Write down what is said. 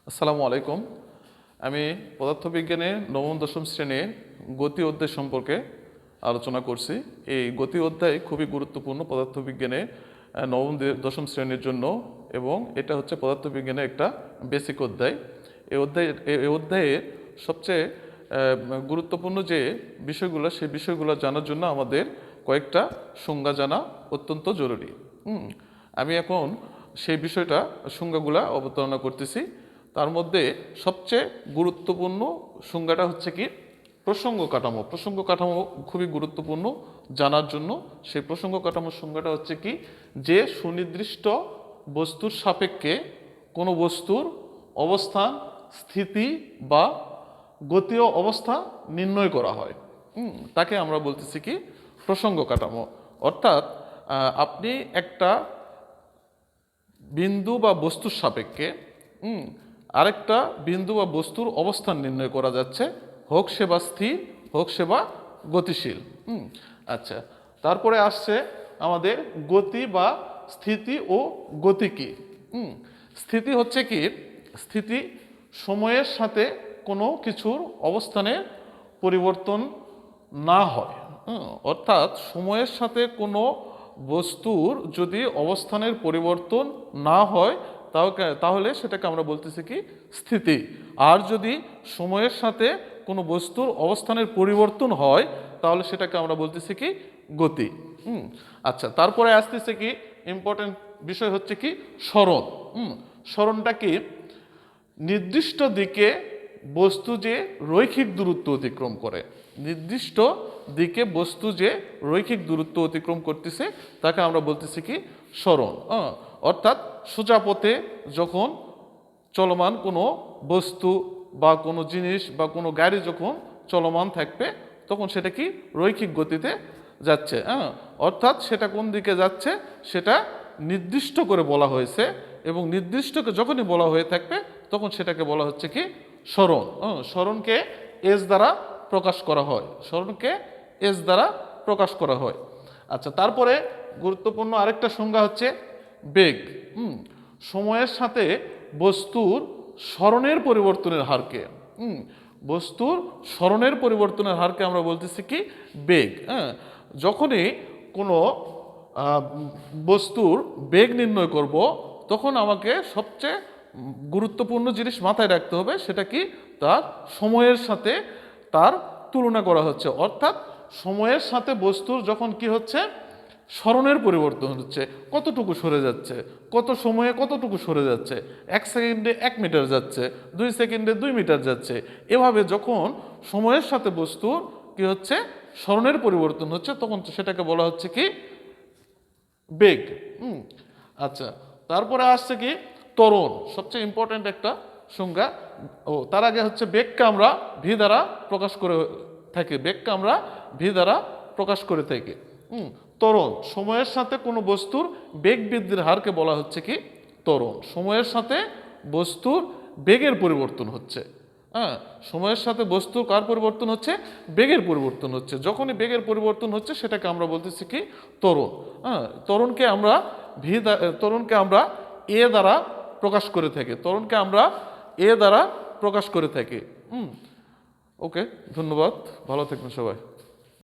আসসালামু আলাইকুম। আমি পদার্থবিজ্ঞানে নবম দশম শ্রেণীর গতি অধ্যায় সম্পর্কে আলোচনা করছি। এই গতি অধ্যায় খুবই গুরুত্বপূর্ণ পদার্থবিজ্ঞানে নবম দশম শ্রেণীর জন্য, এবং এটা হচ্ছে পদার্থবিজ্ঞানের একটা বেসিক অধ্যায়। এই অধ্যায়ের সবচেয়ে গুরুত্বপূর্ণ যে বিষয়গুলো, সেই বিষয়গুলো জানার জন্য আমাদের কয়েকটা সংজ্ঞা জানা অত্যন্ত জরুরি। আমি এখন সেই বিষয়টা সংজ্ঞাগুলা অবতারণা করতেছি। তার মধ্যে সবচেয়ে গুরুত্বপূর্ণ সংজ্ঞাটা হচ্ছে কি প্রসঙ্গ কাঠামো। প্রসঙ্গ কাঠামো খুবই গুরুত্বপূর্ণ জানার জন্য। সেই প্রসঙ্গ কাঠামোর সংজ্ঞাটা হচ্ছে কি, যে সুনির্দিষ্ট বস্তুর সাপেক্ষে কোনো বস্তুর অবস্থান, স্থিতি বা গতীয় অবস্থা নির্ণয় করা হয়, তাকে আমরা বলতেছি কি প্রসঙ্গ কাঠামো। অর্থাৎ আপনি একটা বিন্দু বা বস্তুর সাপেক্ষে আরেকটা বিন্দু বা বস্তুর অবস্থান নির্ণয় করা যাচ্ছে, হোক সে বা স্থির, হোক সে বা গতিশীল। আচ্ছা, তারপরে আসছে আমাদের গতি বা স্থিতি ও গতি কি। স্থিতি হচ্ছে কি, স্থিতি সময়ের সাথে কোনো কিছুর অবস্থানের পরিবর্তন না হয়। অর্থাৎ সময়ের সাথে কোনো বস্তুর যদি অবস্থানের পরিবর্তন না হয় তাহলে সেটাকে আমরা বলতেছি কি স্থিতি। আর যদি সময়ের সাথে কোনো বস্তুর অবস্থানের পরিবর্তন হয় তাহলে সেটাকে আমরা বলতেছি কি গতি। আচ্ছা, তারপরে আসতেছে কি ইম্পর্টেন্ট বিষয় হচ্ছে কি সরণ। সরণটা কি, নির্দিষ্ট দিকে বস্তু যে রৈখিক দূরত্ব অতিক্রম করে, নির্দিষ্ট দিকে বস্তু যে রৈখিক দূরত্ব অতিক্রম করতেছে তাকে আমরা বলতেছি কি সরণ। অর্থাৎ সোজা পথে যখন চলমান কোনো বস্তু বা কোনো জিনিস বা কোনো গাড়ি যখন চলমান থাকবে তখন সেটা কি রৈখিক গতিতে যাচ্ছে। অর্থাৎ সেটা কোন দিকে যাচ্ছে সেটা নির্দিষ্ট করে বলা হয়েছে, এবং নির্দিষ্টকে যখনই বলা হয়ে থাকবে তখন সেটাকে বলা হচ্ছে কি সরণ। সরণকে এস দ্বারা প্রকাশ করা হয়, সরণকে এস দ্বারা প্রকাশ করা হয়। আচ্ছা, তারপরে গুরুত্বপূর্ণ আরেকটা সংজ্ঞা হচ্ছে বেগ। সময়ের সাথে বস্তুর সরণের পরিবর্তনের হারকে, বস্তুর সরণের পরিবর্তনের হারকে আমরা বলতেছি কি বেগ। যখনই কোনো বস্তুর বেগ নির্ণয় করব তখন আমাকে সবচেয়ে গুরুত্বপূর্ণ জিনিস মাথায় রাখতে হবে, সেটা কি তার সময়ের সাথে তার তুলনা করা হচ্ছে। অর্থাৎ সময়ের সাথে বস্তুর যখন কি হচ্ছে সরণের পরিবর্তন হচ্ছে, কতটুকু সরে যাচ্ছে, কত সময়ে কতটুকু সরে যাচ্ছে, 1 সেকেন্ডে 1 মিটার যাচ্ছে, 2 সেকেন্ডে 2 মিটার যাচ্ছে, এভাবে যখন সময়ের সাথে বস্তুর কি হচ্ছে সরণের পরিবর্তন হচ্ছে তখন সেটাকে বলা হচ্ছে কি বেগ। আচ্ছা, তারপরে আসছে কি ত্বরণ, সবচেয়ে ইম্পর্টেন্ট একটা সংজ্ঞা। তার আগে হচ্ছে বেগকে আমরা ভি দ্বারা প্রকাশ করে থাকি, বেগকে আমরা ভি দ্বারা প্রকাশ করে থাকি। ত্বরণ, সময়ের সাথে কোনো বস্তুর বেগ বৃদ্ধির হারকে বলা হচ্ছে কি ত্বরণ। সময়ের সাথে বস্তুর বেগের পরিবর্তন হচ্ছে, সময়ের সাথে বস্তুর কার পরিবর্তন হচ্ছে, বেগের পরিবর্তন হচ্ছে। যখনই বেগের পরিবর্তন হচ্ছে সেটাকে আমরা বলতেছি কি ত্বরণ। ত্বরণকে আমরা ত্বরণকে আমরা এ দ্বারা প্রকাশ করে থাকি, ত্বরণকে আমরা এ দ্বারা প্রকাশ করে থাকি। ওকে, ধন্যবাদ, ভালো থাকবেন সবাই।